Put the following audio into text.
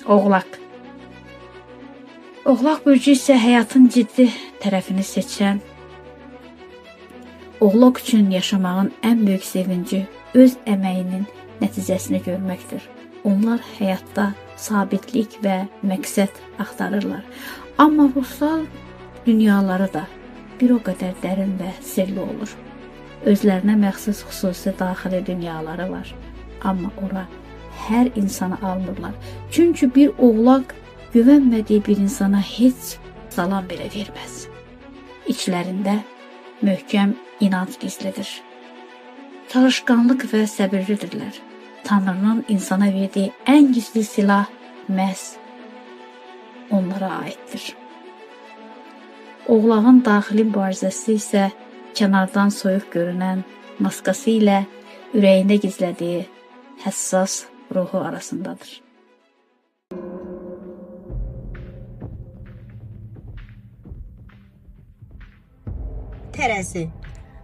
Oğlaq. Oğlaq bürcü isə həyatın ciddi tərəfini seçən, oğlaq üçün yaşamağın ən böyük sevinci öz əməyinin nəticəsini görməkdir. Onlar həyatda sabitlik və məqsəd axtarırlar. Amma ruhsal dünyaları da bir o qədər dərin və sirli olur. Özlərinə məxsus xüsusi daxili dünyaları var. Amma ora hər insanı almırlar. Çünki bir oğlaq güvənmədiyi bir insana heç salam belə verməz. İçlərində möhkəm inanc gizlidir. Çalışqanlıq və səbirlidirlər. Tanrının insana verdiyi ən güclü silah məhz onlara aiddir. Oğlağın daxili mübarizəsi isə kənardan soyuq görünən maskası ilə ürəyində gizlədiyi həssas ruhu arasındadır. Tərəzi.